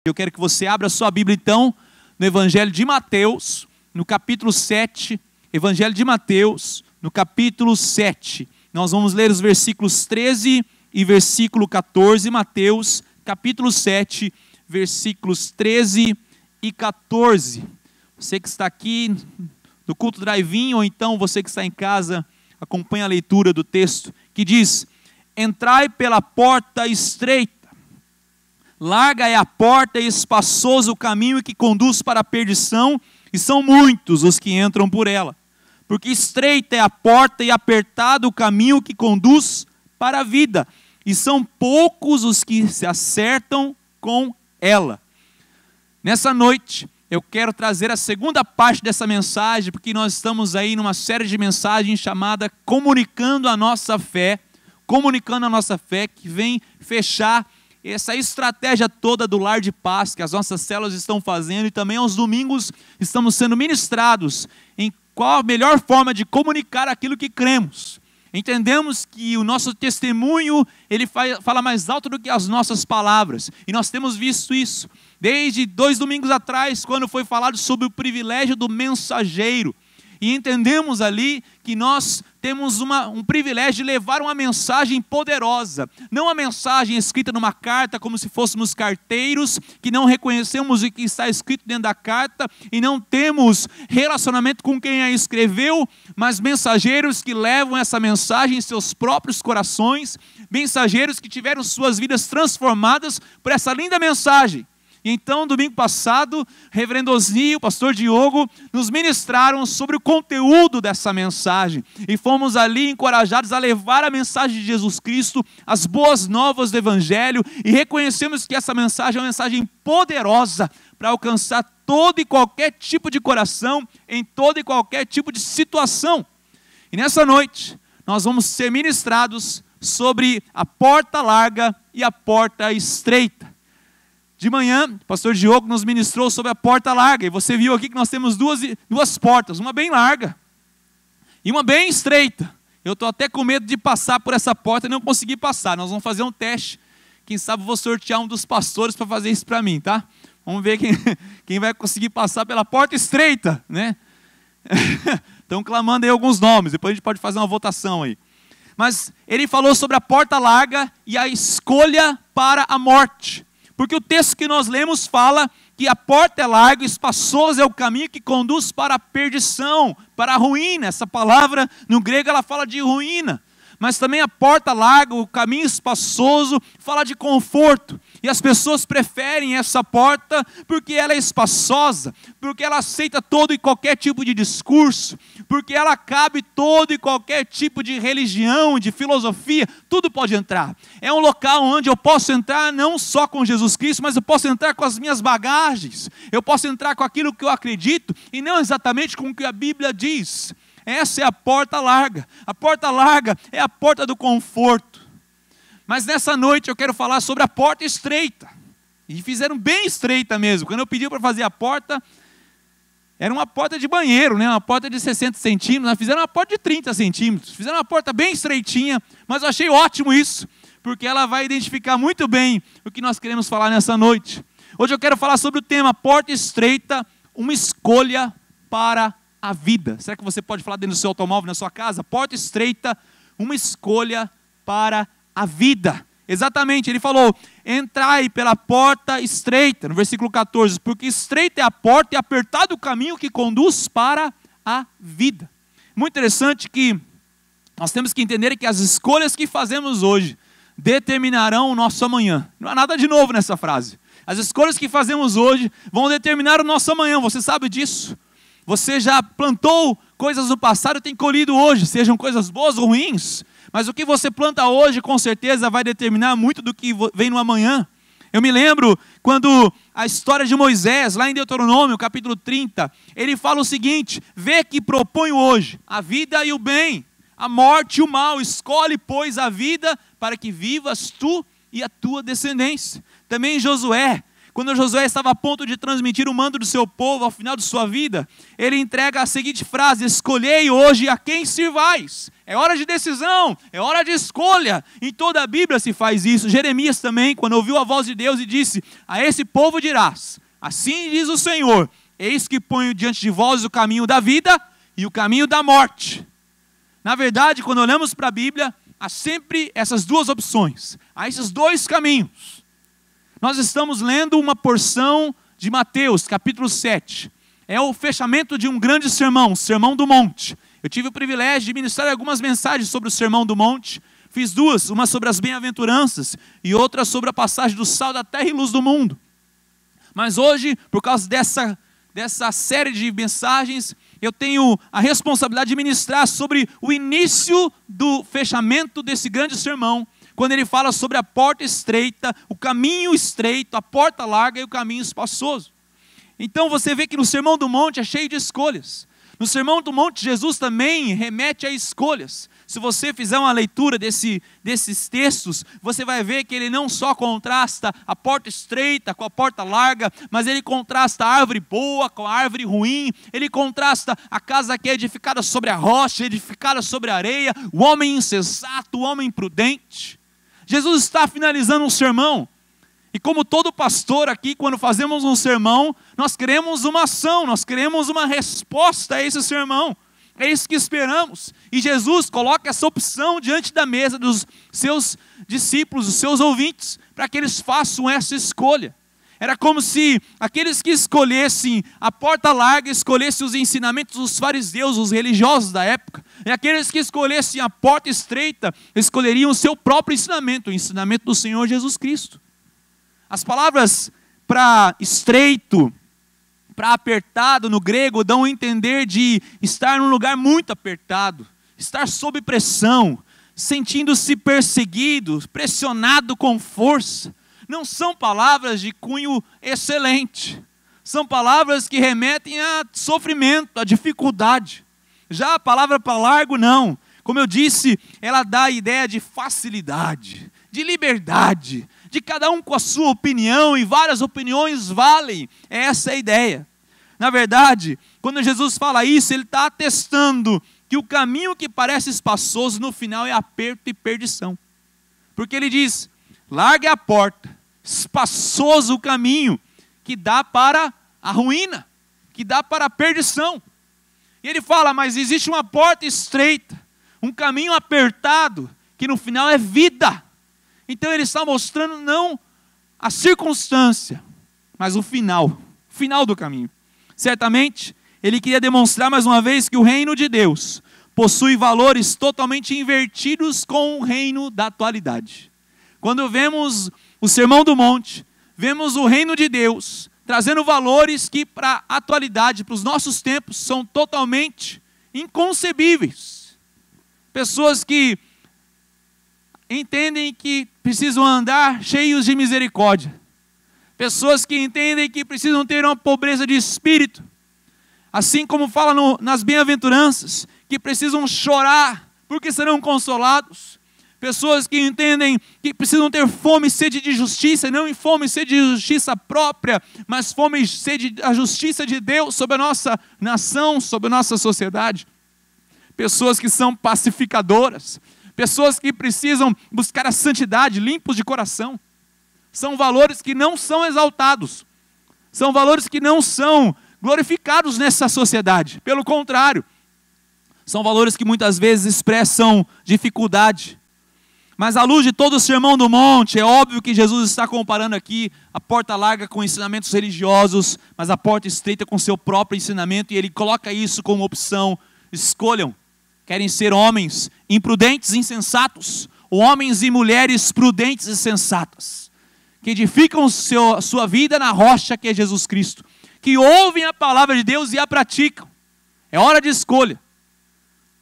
Eu quero que você abra sua Bíblia então no Evangelho de Mateus, no capítulo 7, Evangelho de Mateus, no capítulo 7. Nós vamos ler os versículos 13 e versículo 14, Mateus, capítulo 7, versículos 13 e 14. Você que está aqui do culto drive-in, ou então você que está em casa, acompanha a leitura do texto, que diz: entrai pela porta estreita. Larga é a porta e espaçoso o caminho que conduz para a perdição, e são muitos os que entram por ela. Porque estreita é a porta e apertado o caminho que conduz para a vida, e são poucos os que se acertam com ela. Nessa noite, eu quero trazer a segunda parte dessa mensagem, porque nós estamos aí numa série de mensagens chamada Comunicando a Nossa Fé, que vem fechar essa estratégia toda do Lar de Paz que as nossas células estão fazendo, e também aos domingos estamos sendo ministrados em qual a melhor forma de comunicar aquilo que cremos. Entendemos que o nosso testemunho, ele fala mais alto do que as nossas palavras, e nós temos visto isso desde 2 domingos atrás, quando foi falado sobre o privilégio do mensageiro. E entendemos ali que nós temos um privilégio de levar uma mensagem poderosa. Não uma mensagem escrita numa carta, como se fôssemos carteiros, que não reconhecemos o que está escrito dentro da carta, e não temos relacionamento com quem a escreveu, mas mensageiros que levam essa mensagem em seus próprios corações, mensageiros que tiveram suas vidas transformadas por essa linda mensagem. E então, domingo passado, reverendo Osni e o pastor Diogo nos ministraram sobre o conteúdo dessa mensagem. E fomos ali encorajados a levar a mensagem de Jesus Cristo, as boas novas do Evangelho, e reconhecemos que essa mensagem é uma mensagem poderosa para alcançar todo e qualquer tipo de coração, em todo e qualquer tipo de situação. E nessa noite, nós vamos ser ministrados sobre a porta larga e a porta estreita. De manhã, o pastor Diogo nos ministrou sobre a porta larga, e você viu aqui que nós temos duas portas, uma bem larga e uma bem estreita. Eu estou até com medo de passar por essa porta e não conseguir passar. Nós vamos fazer um teste, quem sabe vou sortear um dos pastores para fazer isso para mim, tá? Vamos ver quem vai conseguir passar pela porta estreita, né? Estão clamando aí alguns nomes, depois a gente pode fazer uma votação aí. Mas ele falou sobre a porta larga e a escolha para a morte. Porque o texto que nós lemos fala que a porta é larga, espaçoso é o caminho que conduz para a perdição, para a ruína. Essa palavra no grego ela fala de ruína. Mas também a porta larga, o caminho espaçoso, fala de conforto. E as pessoas preferem essa porta porque ela é espaçosa, porque ela aceita todo e qualquer tipo de discurso, porque ela cabe todo e qualquer tipo de religião, de filosofia, tudo pode entrar. É um local onde eu posso entrar não só com Jesus Cristo, mas eu posso entrar com as minhas bagagens, eu posso entrar com aquilo que eu acredito e não exatamente com o que a Bíblia diz. Essa é a porta larga. A porta larga é a porta do conforto. Mas nessa noite eu quero falar sobre a porta estreita. E fizeram bem estreita mesmo. Quando eu pedi para fazer a porta, era uma porta de banheiro, né? Uma porta de 60 centímetros. Nós fizeram uma porta de 30 centímetros. Fizeram uma porta bem estreitinha, mas eu achei ótimo isso, porque ela vai identificar muito bem o que nós queremos falar nessa noite. Hoje eu quero falar sobre o tema porta estreita, uma escolha para a vida. Será que você pode falar dentro do seu automóvel, na sua casa? Porta estreita, uma escolha para a vida. Exatamente, ele falou: entrai pela porta estreita, no versículo 14, porque estreita é a porta e apertado o caminho que conduz para a vida. Muito interessante que nós temos que entender que as escolhas que fazemos hoje determinarão o nosso amanhã. Não há nada de novo nessa frase. As escolhas que fazemos hoje vão determinar o nosso amanhã, você sabe disso? Você já plantou coisas no passado e tem colhido hoje, sejam coisas boas ou ruins, mas o que você planta hoje com certeza vai determinar muito do que vem no amanhã. Eu me lembro quando a história de Moisés, lá em Deuteronômio, capítulo 30, ele fala o seguinte: vê que proponho hoje a vida e o bem, a morte e o mal, escolhe pois a vida para que vivas tu e a tua descendência. Também em Josué, quando Josué estava a ponto de transmitir o mando do seu povo ao final de sua vida, ele entrega a seguinte frase: escolhei hoje a quem sirvais. É hora de decisão, é hora de escolha. Em toda a Bíblia se faz isso. Jeremias também, quando ouviu a voz de Deus e disse: a esse povo dirás, assim diz o Senhor, eis que ponho diante de vós o caminho da vida e o caminho da morte. Na verdade, quando olhamos para a Bíblia, há sempre essas duas opções, há esses dois caminhos. Nós estamos lendo uma porção de Mateus, capítulo 7. É o fechamento de um grande sermão, o Sermão do Monte. Eu tive o privilégio de ministrar algumas mensagens sobre o Sermão do Monte. Fiz duas, uma sobre as bem-aventuranças e outra sobre a passagem do sal da terra e luz do mundo. Mas hoje, por causa dessa série de mensagens, eu tenho a responsabilidade de ministrar sobre o início do fechamento desse grande sermão, quando ele fala sobre a porta estreita, o caminho estreito, a porta larga e o caminho espaçoso. Então você vê que no Sermão do Monte é cheio de escolhas. No Sermão do Monte, Jesus também remete a escolhas. Se você fizer uma leitura desses textos, você vai ver que ele não só contrasta a porta estreita com a porta larga, mas ele contrasta a árvore boa com a árvore ruim, ele contrasta a casa que é edificada sobre a rocha, edificada sobre a areia, o homem insensato, o homem prudente. Jesus está finalizando um sermão, e como todo pastor aqui, quando fazemos um sermão, nós queremos uma ação, nós queremos uma resposta a esse sermão. É isso que esperamos. E Jesus coloca essa opção diante da mesa dos seus discípulos, dos seus ouvintes, para que eles façam essa escolha. Era como se aqueles que escolhessem a porta larga, escolhessem os ensinamentos dos fariseus, os religiosos da época. E aqueles que escolhessem a porta estreita, escolheriam o seu próprio ensinamento, o ensinamento do Senhor Jesus Cristo. As palavras para estreito, para apertado no grego, dão a entender de estar num lugar muito apertado, estar sob pressão, sentindo-se perseguido, pressionado com força. Não são palavras de cunho excelente, são palavras que remetem a sofrimento, a dificuldade. Já a palavra para largo não, como eu disse, ela dá a ideia de facilidade, de liberdade, de cada um com a sua opinião, e várias opiniões valem. Essa é a ideia. Na verdade, quando Jesus fala isso, ele está atestando que o caminho que parece espaçoso, no final é aperto e perdição. Porque ele diz, largue a porta, espaçoso o caminho, que dá para a ruína, que dá para a perdição. E ele fala, mas existe uma porta estreita, um caminho apertado, que no final é vida. Então ele está mostrando não a circunstância, mas o final do caminho. Certamente, ele queria demonstrar mais uma vez que o reino de Deus possui valores totalmente invertidos com o reino da atualidade. Quando vemos o Sermão do Monte, vemos o reino de Deus trazendo valores que para a atualidade, para os nossos tempos, são totalmente inconcebíveis. Pessoas que entendem que precisam andar cheios de misericórdia. Pessoas que entendem que precisam ter uma pobreza de espírito. Assim como fala nas bem-aventuranças, que precisam chorar porque serão consolados. Pessoas que entendem que precisam ter fome e sede de justiça, e não em fome e sede de justiça própria, mas fome e sede da justiça de Deus sobre a nossa nação, sobre a nossa sociedade. Pessoas que são pacificadoras. Pessoas que precisam buscar a santidade, limpos de coração. São valores que não são exaltados. São valores que não são glorificados nessa sociedade. Pelo contrário, são valores que muitas vezes expressam dificuldade. Mas à luz de todo o Sermão do Monte, é óbvio que Jesus está comparando aqui a porta larga com ensinamentos religiosos, mas a porta estreita com seu próprio ensinamento, e ele coloca isso como opção. Escolham. Querem ser homens imprudentes e insensatos, ou homens e mulheres prudentes e sensatas, que edificam sua vida na rocha que é Jesus Cristo, que ouvem a palavra de Deus e a praticam. É hora de escolha.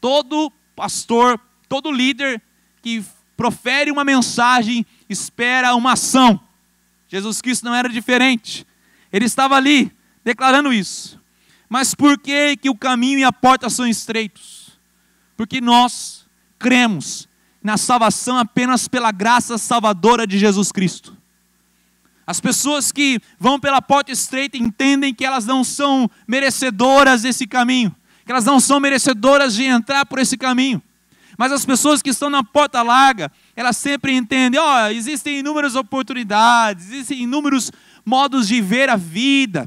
Todo pastor, todo líder que profere uma mensagem espera uma ação. Jesus Cristo não era diferente. Ele estava ali declarando isso. Mas por que o caminho e a porta são estreitos? Porque nós cremos na salvação apenas pela graça salvadora de Jesus Cristo. As pessoas que vão pela porta estreita entendem que elas não são merecedoras desse caminho, que elas não são merecedoras de entrar por esse caminho. Mas as pessoas que estão na porta larga, elas sempre entendem, existem inúmeras oportunidades, existem inúmeros modos de ver a vida,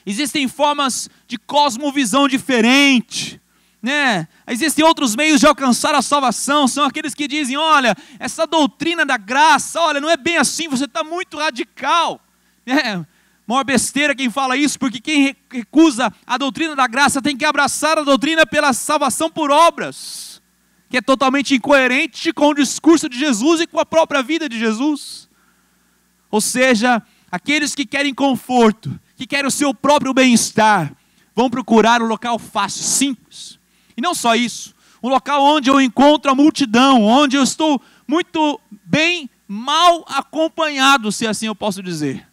existem formas de cosmovisão diferente, né? Existem outros meios de alcançar a salvação. São aqueles que dizem, olha, essa doutrina da graça, olha, não é bem assim, você está muito radical, né? Maior besteira quem fala isso, porque quem recusa a doutrina da graça tem que abraçar a doutrina pela salvação por obras, que é totalmente incoerente com o discurso de Jesus e com a própria vida de Jesus. Ou seja, aqueles que querem conforto, que querem o seu próprio bem-estar, vão procurar um local fácil, simples. E não só isso, um local onde eu encontro a multidão, onde eu estou muito bem, mal acompanhado, se assim eu posso dizer.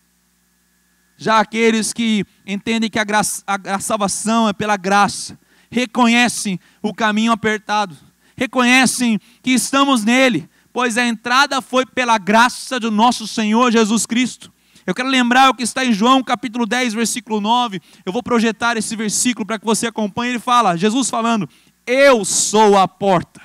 Já aqueles que entendem que a salvação é pela graça, reconhecem o caminho apertado, reconhecem que estamos nele, pois a entrada foi pela graça do nosso Senhor Jesus Cristo. Eu quero lembrar o que está em João capítulo 10, versículo 9. Eu vou projetar esse versículo para que você acompanhe. Ele fala, Jesus falando, eu sou a porta.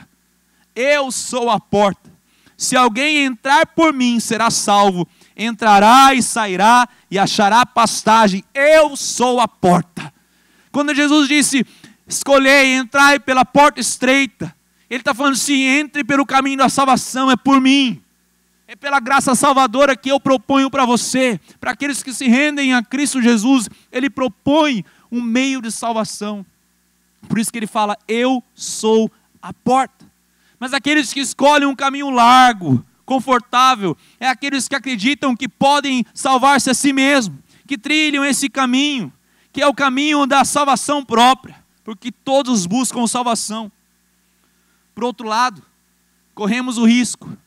Eu sou a porta. Se alguém entrar por mim, será salvo. Entrará e sairá e achará pastagem. Eu sou a porta. Quando Jesus disse, escolhei, entrai pela porta estreita, Ele está falando assim, entre pelo caminho da salvação, é por mim. É pela graça salvadora que eu proponho para você, para aqueles que se rendem a Cristo Jesus, Ele propõe um meio de salvação. Por isso que Ele fala, eu sou a porta. Mas aqueles que escolhem um caminho largo, confortável, é aqueles que acreditam que podem salvar-se a si mesmos, que trilham esse caminho, que é o caminho da salvação própria, porque todos buscam salvação. Por outro lado, corremos o risco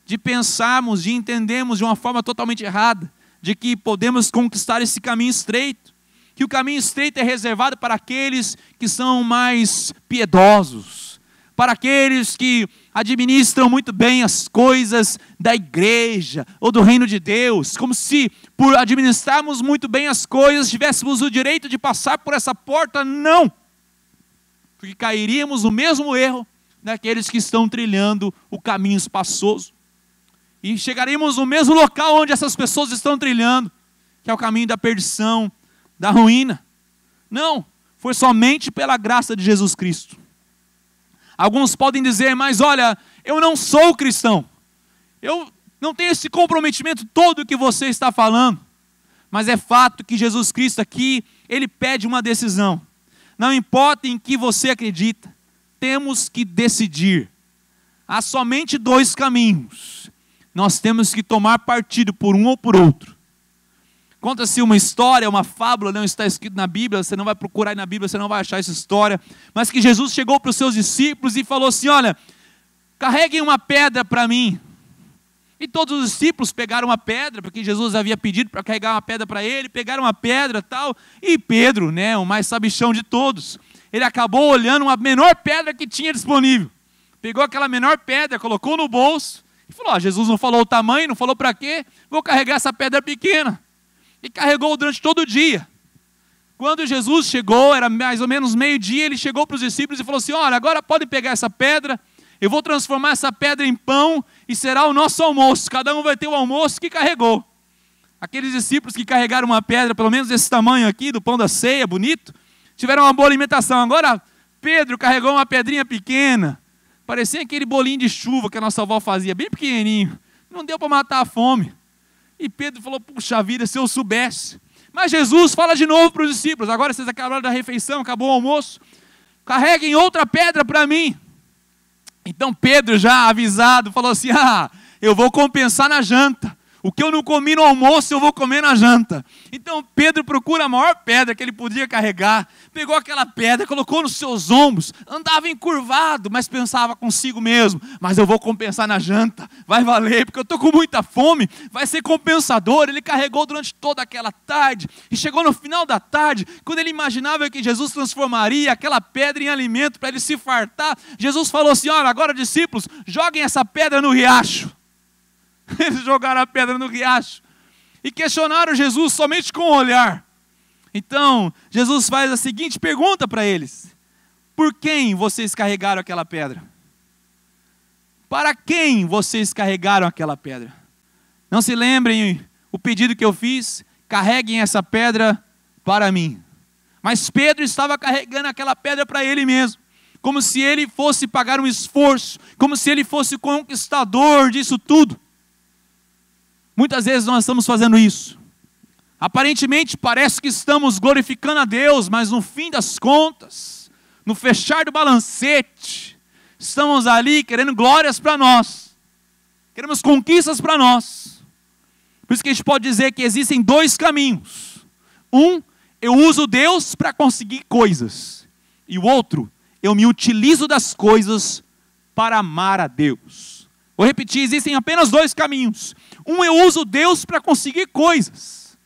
de pensarmos, de entendermos de uma forma totalmente errada, de que podemos conquistar esse caminho estreito, que o caminho estreito é reservado para aqueles que são mais piedosos, para aqueles que administram muito bem as coisas da igreja ou do reino de Deus, como se por administrarmos muito bem as coisas tivéssemos o direito de passar por essa porta. Não, porque cairíamos no mesmo erro daqueles que estão trilhando o caminho espaçoso. E chegaremos no mesmo local onde essas pessoas estão trilhando, que é o caminho da perdição, da ruína. Não, foi somente pela graça de Jesus Cristo. Alguns podem dizer, mas olha, eu não sou cristão. Eu não tenho esse comprometimento todo que você está falando. Mas é fato que Jesus Cristo aqui, Ele pede uma decisão. Não importa em que você acredita, temos que decidir. Há somente dois caminhos. Nós temos que tomar partido por um ou por outro. Conta-se uma história, uma fábula, não está escrito na Bíblia, você não vai procurar na Bíblia, você não vai achar essa história, mas que Jesus chegou para os seus discípulos e falou assim, olha, carreguem uma pedra para mim. E todos os discípulos pegaram uma pedra, porque Jesus havia pedido para carregar uma pedra para ele, pegaram uma pedra e tal, e Pedro, né, o mais sabichão de todos, ele acabou olhando a menor pedra que tinha disponível, pegou aquela menor pedra, colocou no bolso, e falou, Jesus não falou o tamanho, não falou para quê, vou carregar essa pedra pequena. E carregou durante todo o dia. Quando Jesus chegou, era mais ou menos meio-dia, ele chegou para os discípulos e falou assim, olha, agora podem pegar essa pedra, eu vou transformar essa pedra em pão e será o nosso almoço, cada um vai ter o almoço que carregou. Aqueles discípulos que carregaram uma pedra, pelo menos desse tamanho aqui, do pão da ceia, bonito, tiveram uma boa alimentação. Agora, Pedro carregou uma pedrinha pequena, parecia aquele bolinho de chuva que a nossa avó fazia, bem pequenininho. Não deu para matar a fome. E Pedro falou, puxa vida, se eu soubesse. Mas Jesus fala de novo para os discípulos, agora vocês acabaram da refeição, acabou o almoço, carreguem outra pedra para mim. Então Pedro, já avisado, falou assim, eu vou compensar na janta. O que eu não comi no almoço, eu vou comer na janta. Então Pedro procura a maior pedra que ele podia carregar, pegou aquela pedra, colocou nos seus ombros, andava encurvado, mas pensava consigo mesmo, mas eu vou compensar na janta, vai valer, porque eu estou com muita fome, vai ser compensador. Ele carregou durante toda aquela tarde, e chegou no final da tarde, quando ele imaginava que Jesus transformaria aquela pedra em alimento para ele se fartar, Jesus falou assim, olha, agora discípulos, joguem essa pedra no riacho. Eles jogaram a pedra no riacho. e questionaram Jesus somente com o olhar. Então, Jesus faz a seguinte pergunta para eles: por quem vocês carregaram aquela pedra? Para quem vocês carregaram aquela pedra? Não se lembrem o pedido que eu fiz? Carreguem essa pedra para mim. Mas Pedro estava carregando aquela pedra para ele mesmo, como se ele fosse pagar um esforço, como se ele fosse conquistador disso tudo. Muitas vezes nós estamos fazendo isso. Aparentemente parece que estamos glorificando a Deus, mas no fim das contas, no fechar do balancete, estamos ali querendo glórias para nós, queremos conquistas para nós. Por isso que a gente pode dizer que existem dois caminhos. Um, eu uso Deus para conseguir coisas. E o outro, eu me utilizo das coisas para amar a Deus. Vou repetir, existem apenas dois caminhos. Um, eu uso Deus para conseguir coisas.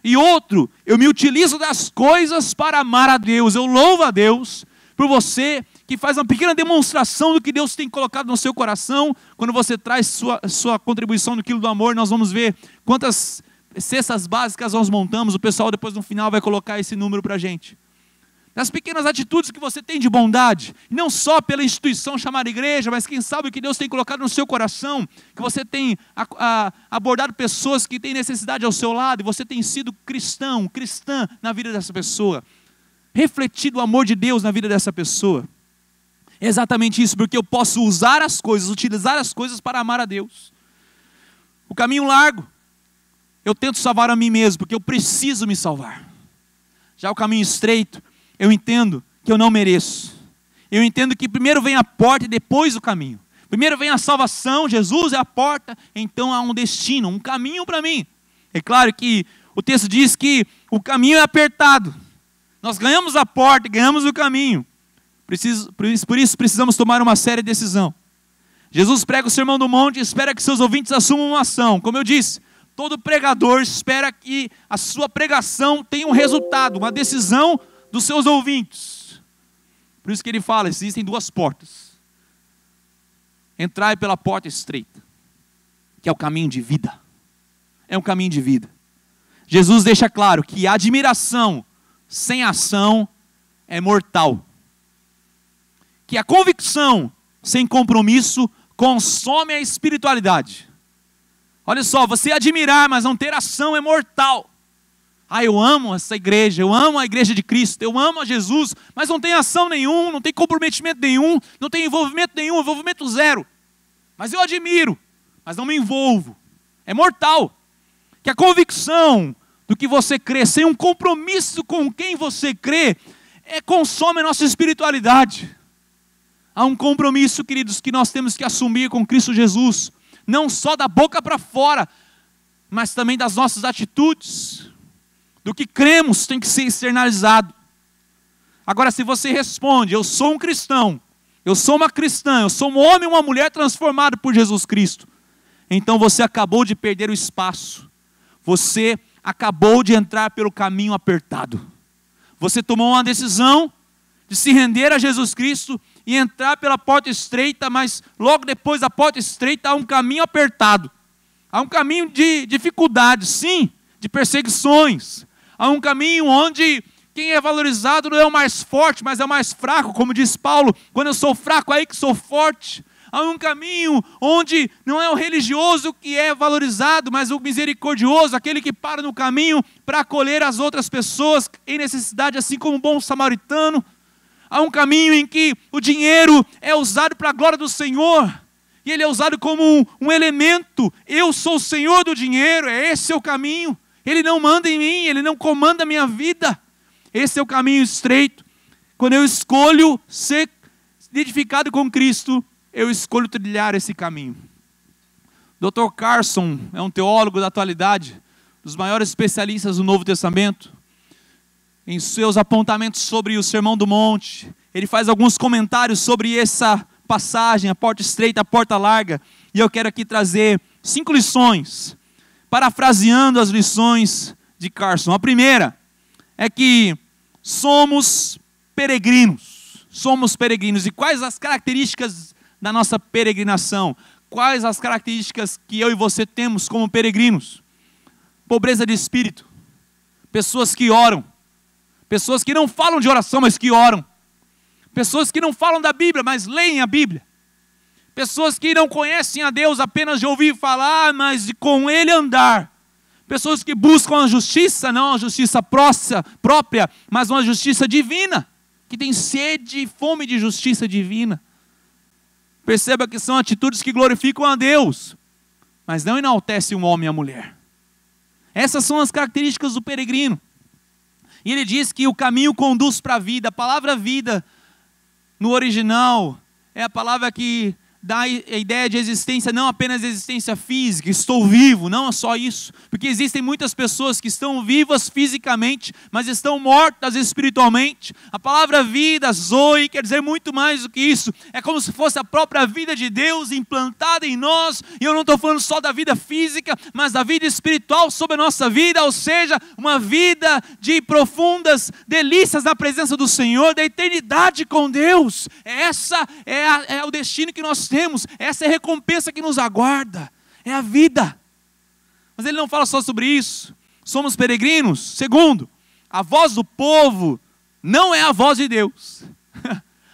E outro, eu me utilizo das coisas para amar a Deus. Eu louvo a Deus por você que faz uma pequena demonstração do que Deus tem colocado no seu coração. Quando você traz sua contribuição no quilo do amor, nós vamos ver quantas cestas básicas nós montamos. O pessoal depois no final vai colocar esse número para a gente. Das pequenas atitudes que você tem de bondade, não só pela instituição chamada igreja, mas quem sabe o que Deus tem colocado no seu coração, que você tem abordado pessoas que têm necessidade ao seu lado, e você tem sido cristão, cristã na vida dessa pessoa, refletido o amor de Deus na vida dessa pessoa. É exatamente isso, porque eu posso usar as coisas, utilizar as coisas para amar a Deus. O caminho largo, eu tento salvar a mim mesmo, porque eu preciso me salvar. Já o caminho estreito, eu entendo que eu não mereço. Eu entendo que primeiro vem a porta e depois o caminho. Primeiro vem a salvação, Jesus é a porta, então há um destino, um caminho para mim. É claro que o texto diz que o caminho é apertado. Nós ganhamos a porta e ganhamos o caminho. Por isso precisamos tomar uma séria decisão. Jesus prega o Sermão do Monte e espera que seus ouvintes assumam uma ação. Como eu disse, todo pregador espera que a sua pregação tenha um resultado, uma decisão dos seus ouvintes. Por isso que ele fala, existem duas portas. Entrai pela porta estreita, que é o caminho de vida. É um caminho de vida. Jesus deixa claro que a admiração sem ação é mortal. Que a convicção sem compromisso consome a espiritualidade. Olha só, você admirar, mas não ter ação é mortal. Eu amo essa igreja, eu amo a igreja de Cristo, eu amo a Jesus, mas não tem ação nenhum, não tem comprometimento nenhum, não tem envolvimento nenhum, envolvimento zero. Mas eu admiro, mas não me envolvo. É mortal. Que a convicção do que você crê, sem um compromisso com quem você crê, consome a nossa espiritualidade. Há um compromisso, queridos, que nós temos que assumir com Cristo Jesus, não só da boca para fora, mas também das nossas atitudes. Do que cremos tem que ser externalizado. Agora, se você responde, eu sou um cristão, eu sou uma cristã, eu sou um homem e uma mulher transformado por Jesus Cristo, então você acabou de perder o espaço. Você acabou de entrar pelo caminho apertado. Você tomou uma decisão de se render a Jesus Cristo e entrar pela porta estreita, mas logo depois da porta estreita há um caminho apertado. Há um caminho de dificuldades, sim, de perseguições. Há um caminho onde quem é valorizado não é o mais forte, mas é o mais fraco, como diz Paulo, quando eu sou fraco, aí que sou forte. Há um caminho onde não é o religioso que é valorizado, mas o misericordioso, aquele que para no caminho para acolher as outras pessoas em necessidade, assim como um bom samaritano. Há um caminho em que o dinheiro é usado para a glória do Senhor, e ele é usado como um elemento. Eu sou o Senhor do dinheiro, esse é o caminho. Ele não manda em mim, ele não comanda a minha vida. Esse é o caminho estreito. Quando eu escolho ser identificado com Cristo, eu escolho trilhar esse caminho. Dr. Carson é um teólogo da atualidade, dos maiores especialistas do Novo Testamento. Em seus apontamentos sobre o Sermão do Monte, ele faz alguns comentários sobre essa passagem, a porta estreita, a porta larga. E eu quero aqui trazer 5 lições, parafraseando as lições de Carson. A primeira é que somos peregrinos. Somos peregrinos. E quais as características da nossa peregrinação? Quais as características que eu e você temos como peregrinos? pobreza de espírito, pessoas que oram, pessoas que não falam de oração, mas que oram, pessoas que não falam da Bíblia, mas leem a Bíblia, pessoas que não conhecem a Deus apenas de ouvir falar, mas de com Ele andar, pessoas que buscam a justiça, não a justiça própria, mas uma justiça divina, que tem sede e fome de justiça divina. Perceba que são atitudes que glorificam a Deus, mas não enaltecem o homem e a mulher. Essas são as características do peregrino. E ele diz que o caminho conduz para a vida. A palavra vida, no original, é a palavra que dá a ideia de existência, não apenas existência física, estou vivo, não é só isso. Porque existem muitas pessoas que estão vivas fisicamente, mas estão mortas espiritualmente. A palavra vida, zoe, quer dizer muito mais do que isso. É como se fosse a própria vida de Deus implantada em nós. E eu não estou falando só da vida física, mas da vida espiritual sobre a nossa vida. Ou seja, uma vida de profundas delícias na presença do Senhor, da eternidade com Deus. Essa é o destino que nós temos, essa é a recompensa que nos aguarda, é a vida. Mas ele não fala só sobre isso. Somos peregrinos. Segundo, a voz do povo não é a voz de Deus.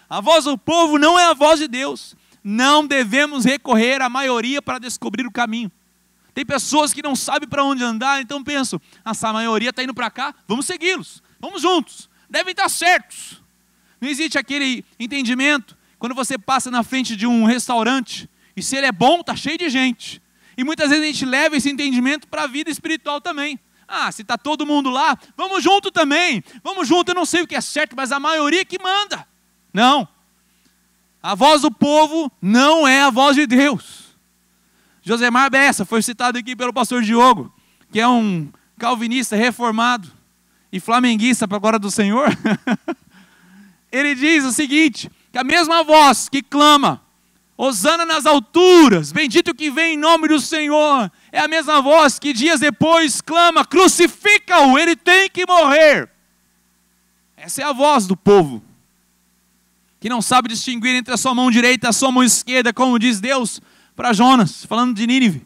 A voz do povo não é a voz de Deus. Não devemos recorrer à maioria para descobrir o caminho. Tem pessoas que não sabem para onde andar, então pensam, essa maioria está indo para cá, vamos segui-los, vamos juntos, devem estar certos. Não existe aquele entendimento. Quando você passa na frente de um restaurante, e se ele é bom, está cheio de gente. E muitas vezes a gente leva esse entendimento para a vida espiritual também. Ah, se está todo mundo lá, vamos junto também. Vamos junto, eu não sei o que é certo, mas a maioria que manda. Não. A voz do povo não é a voz de Deus. Josemar Bessa foi citado aqui pelo pastor Diogo, que é um calvinista reformado e flamenguista para a glória do Senhor. Ele diz o seguinte, que a mesma voz que clama, hosana nas alturas, bendito que vem em nome do Senhor, é a mesma voz que dias depois clama, crucifica-o, ele tem que morrer. Essa é a voz do povo, que não sabe distinguir entre a sua mão direita e a sua mão esquerda, como diz Deus para Jonas, falando de Nínive.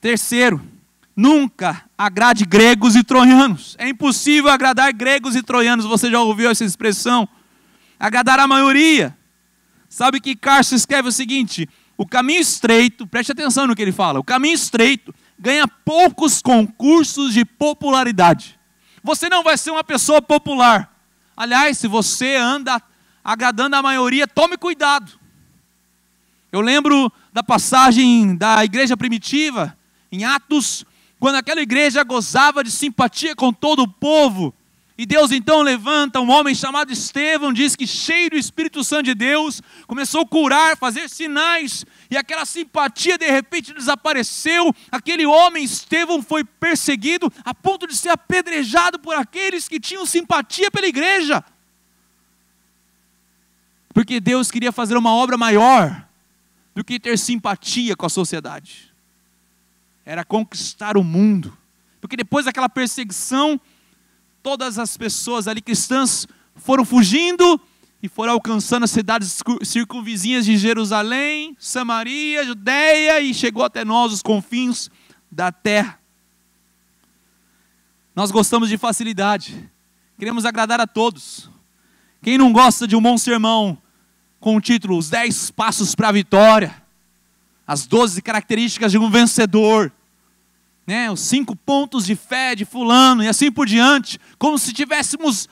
Terceiro, nunca agrade gregos e troianos. É impossível agradar gregos e troianos. Você já ouviu essa expressão? Agradar a maioria. Sabe que Carso escreve o seguinte, o caminho estreito, preste atenção no que ele fala, o caminho estreito ganha poucos concursos de popularidade. Você não vai ser uma pessoa popular. Aliás, se você anda agradando a maioria, tome cuidado. Eu lembro da passagem da igreja primitiva, em Atos, quando aquela igreja gozava de simpatia com todo o povo, e Deus então levanta um homem chamado Estevão, diz que cheio do Espírito Santo de Deus, começou a curar, fazer sinais, e aquela simpatia de repente desapareceu. Aquele homem, Estevão, foi perseguido a ponto de ser apedrejado por aqueles que tinham simpatia pela igreja, porque Deus queria fazer uma obra maior do que ter simpatia com a sociedade. Era conquistar o mundo. Porque depois daquela perseguição, todas as pessoas ali cristãs foram fugindo e foram alcançando as cidades circunvizinhas de Jerusalém, Samaria, Judeia e chegou até nós, os confins da terra. Nós gostamos de facilidade. Queremos agradar a todos. Quem não gosta de um bom sermão com o título Os 10 Passos para a Vitória, as 12 características de um vencedor, né? Os 5 pontos de fé de fulano e assim por diante, como se tivéssemos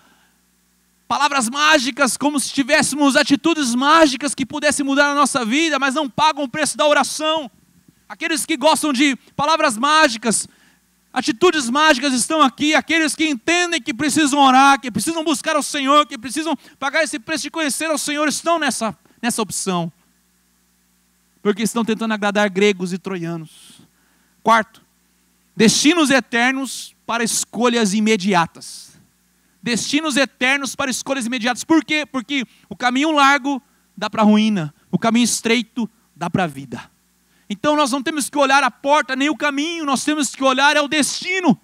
palavras mágicas, como se tivéssemos atitudes mágicas que pudessem mudar a nossa vida, mas não pagam o preço da oração. Aqueles que gostam de palavras mágicas, atitudes mágicas estão aqui, aqueles que entendem que precisam orar, que precisam buscar o Senhor, que precisam pagar esse preço de conhecer o Senhor, estão nessa opção, porque estão tentando agradar gregos e troianos. Quarto, destinos eternos para escolhas imediatas. Destinos eternos para escolhas imediatas. Por quê? Porque o caminho largo dá para a ruína, o caminho estreito dá para a vida. Então nós não temos que olhar a porta nem o caminho, nós temos que olhar o destino.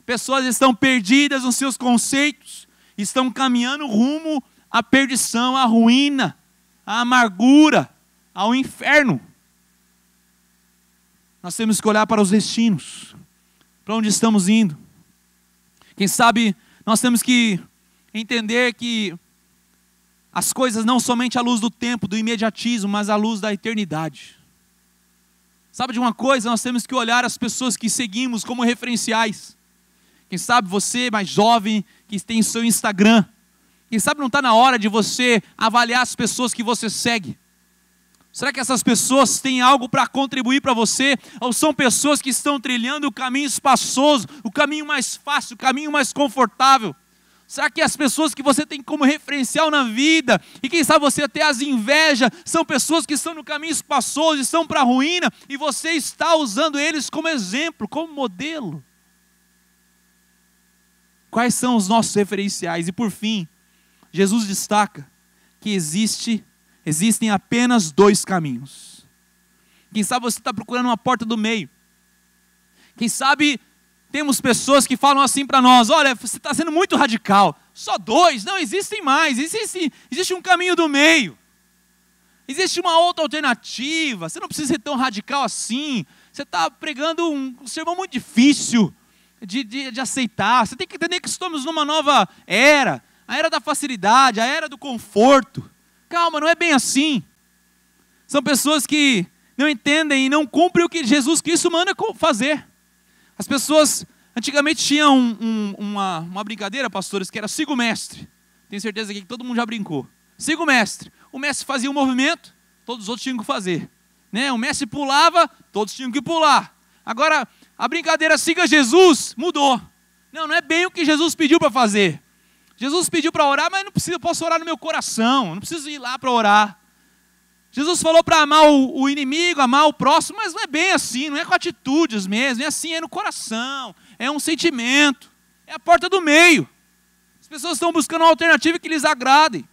Pessoas estão perdidas nos seus conceitos, estão caminhando rumo à perdição, à ruína, à amargura, ao inferno. nós temos que olhar para os destinos, para onde estamos indo. Quem sabe nós temos que entender que as coisas não somente à luz do tempo, do imediatismo, mas à luz da eternidade. Sabe de uma coisa? Nós temos que olhar as pessoas que seguimos como referenciais. Quem sabe você, mais jovem, que tem seu Instagram, quem sabe não está na hora de você avaliar as pessoas que você segue. Será que essas pessoas têm algo para contribuir para você? Ou são pessoas que estão trilhando o caminho espaçoso, o caminho mais fácil, o caminho mais confortável? Será que as pessoas que você tem como referencial na vida, e quem sabe você até as inveja, são pessoas que estão no caminho espaçoso, estão para a ruína, e você está usando eles como exemplo, como modelo? Quais são os nossos referenciais? E por fim, Jesus destaca que existem apenas 2 caminhos. Quem sabe você está procurando uma porta do meio. Quem sabe temos pessoas que falam assim para nós: olha, você está sendo muito radical. Só 2? Não, existem mais. Existe um caminho do meio. Existe uma outra alternativa. Você não precisa ser tão radical assim. Você está pregando um sermão muito difícil de aceitar. Você tem que entender que estamos numa nova era. A era da facilidade, a era do conforto. Calma, não é bem assim. São pessoas que não entendem e não cumprem o que Jesus Cristo manda fazer. As pessoas antigamente tinham uma brincadeira, pastores, que era siga o mestre. Tenho certeza que todo mundo já brincou. Siga o mestre. O mestre fazia um movimento, todos os outros tinham que fazer. Né? O mestre pulava, todos tinham que pular. Agora, a brincadeira siga Jesus mudou. Não é bem o que Jesus pediu para fazer. Jesus pediu para orar, mas não precisa, eu posso orar no meu coração, não preciso ir lá para orar. Jesus falou para amar o inimigo, amar o próximo, mas não é bem assim, não é com atitudes mesmo, é assim, é no coração, é um sentimento, é a porta do meio. As pessoas estão buscando uma alternativa que lhes agrade.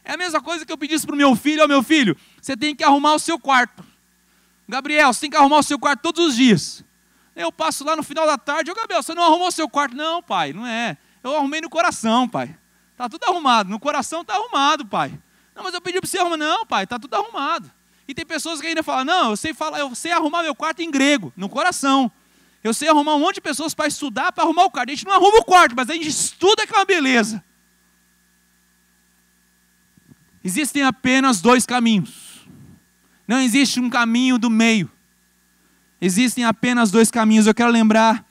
É a mesma coisa que eu pedisse para o meu filho: ó, meu filho, você tem que arrumar o seu quarto. Gabriel, você tem que arrumar o seu quarto todos os dias. Eu passo lá no final da tarde: ô Gabriel, você não arrumou o seu quarto? Não, pai, não é. Eu arrumei no coração, pai. Está tudo arrumado. No coração está arrumado, pai. Não, mas eu pedi para você arrumar. Não, pai, está tudo arrumado. E tem pessoas que ainda falam: não, eu sei arrumar meu quarto em grego, no coração. Eu sei arrumar um monte de pessoas para estudar, para arrumar o quarto. A gente não arruma o quarto, mas a gente estuda que é uma beleza. Existem apenas 2 caminhos. Não existe um caminho do meio. Existem apenas 2 caminhos. Eu quero lembrar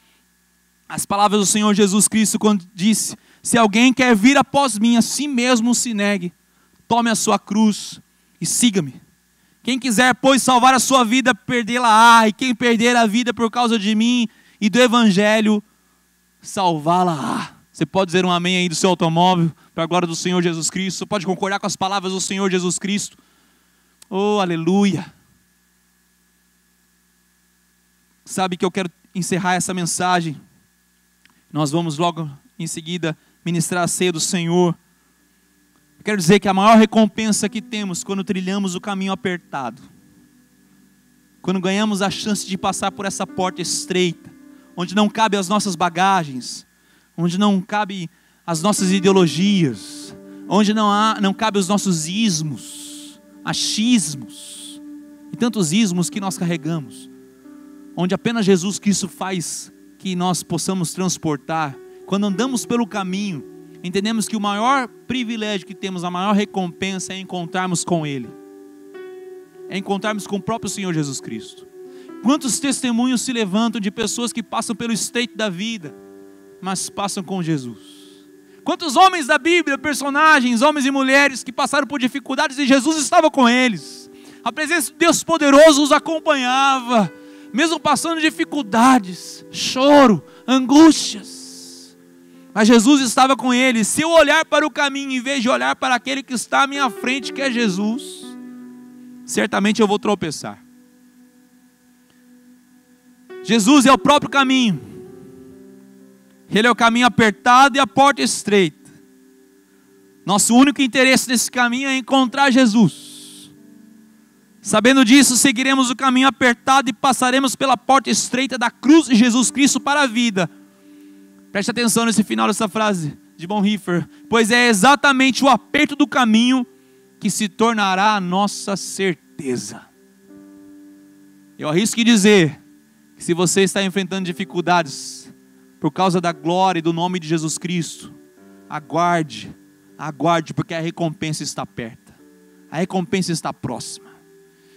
as palavras do Senhor Jesus Cristo quando disse: se alguém quer vir após mim, a si mesmo se negue, tome a sua cruz e siga-me. Quem quiser, pois, salvar a sua vida, perdê-la-á, e quem perder a vida por causa de mim e do Evangelho, salvá-la-á. Você pode dizer um amém aí do seu automóvel, para a glória do Senhor Jesus Cristo? Você pode concordar com as palavras do Senhor Jesus Cristo? Oh, aleluia! Sabe que eu quero encerrar essa mensagem. Nós vamos logo em seguida ministrar a ceia do Senhor. Eu quero dizer que a maior recompensa que temos quando trilhamos o caminho apertado, quando ganhamos a chance de passar por essa porta estreita, onde não cabe as nossas bagagens, onde não cabe as nossas ideologias, onde não cabe os nossos ismos, achismos e tantos ismos que nós carregamos, onde apenas Jesus Cristo faz que nós possamos transportar. Quando andamos pelo caminho, entendemos que o maior privilégio que temos, a maior recompensa é encontrarmos com Ele, é encontrarmos com o próprio Senhor Jesus Cristo. Quantos testemunhos se levantam de pessoas que passam pelo estreito da vida, mas passam com Jesus? Quantos homens da Bíblia, personagens, homens e mulheres que passaram por dificuldades e Jesus estava com eles. A presença de Deus poderoso os acompanhava, mesmo passando dificuldades, choro, angústias. Mas Jesus estava com eles. Se eu olhar para o caminho em vez de olhar para aquele que está à minha frente, que é Jesus, certamente eu vou tropeçar. Jesus é o próprio caminho. Ele é o caminho apertado e a porta estreita. Nosso único interesse nesse caminho é encontrar Jesus. Sabendo disso, seguiremos o caminho apertado e passaremos pela porta estreita da cruz de Jesus Cristo para a vida. Preste atenção nesse final dessa frase de Bonhoeffer. Pois é exatamente o aperto do caminho que se tornará a nossa certeza. Eu arrisco dizer Se você está enfrentando dificuldades por causa da glória e do nome de Jesus Cristo, aguarde, porque a recompensa está perto. A recompensa está próxima.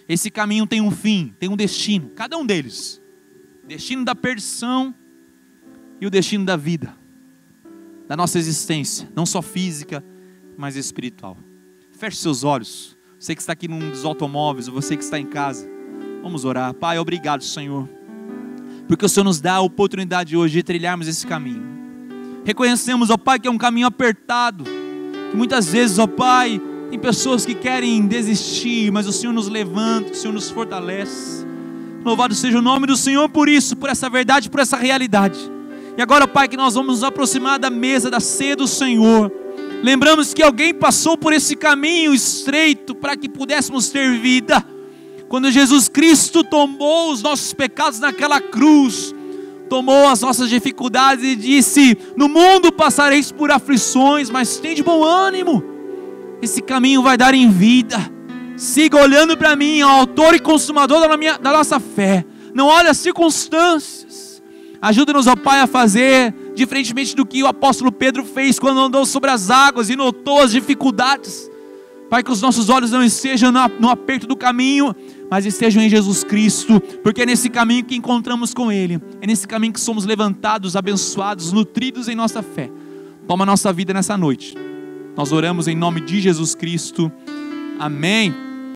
Esse caminho tem um fim, tem um destino, cada um deles. Destino da perdição e o destino da vida, da nossa existência, não só física, mas espiritual. Feche seus olhos, você que está aqui num dos automóveis, ou você que está em casa, vamos orar. Pai, obrigado, Senhor, porque o Senhor nos dá a oportunidade hoje de trilharmos esse caminho. Reconhecemos, ó Pai, que é um caminho apertado, que muitas vezes, ó Pai, tem pessoas que querem desistir, mas o Senhor nos levanta, o Senhor nos fortalece. Louvado seja o nome do Senhor por isso, por essa verdade, por essa realidade. E agora, Pai, que nós vamos nos aproximar da mesa, da ceia do Senhor. Lembramos que alguém passou por esse caminho estreito para que pudéssemos ter vida. Quando Jesus Cristo tomou os nossos pecados naquela cruz, tomou as nossas dificuldades e disse: no mundo passareis por aflições, mas tende bom ânimo. Esse caminho vai dar em vida. Siga olhando para mim, autor e consumador da nossa fé. Não olhe as circunstâncias. Ajuda-nos, ó Pai, a fazer diferentemente do que o apóstolo Pedro fez quando andou sobre as águas e notou as dificuldades. Pai, que os nossos olhos não estejam no aperto do caminho, mas estejam em Jesus Cristo, porque é nesse caminho que encontramos com Ele. É nesse caminho que somos levantados, abençoados, nutridos em nossa fé. Toma a nossa vida nessa noite. Nós oramos em nome de Jesus Cristo. Amém.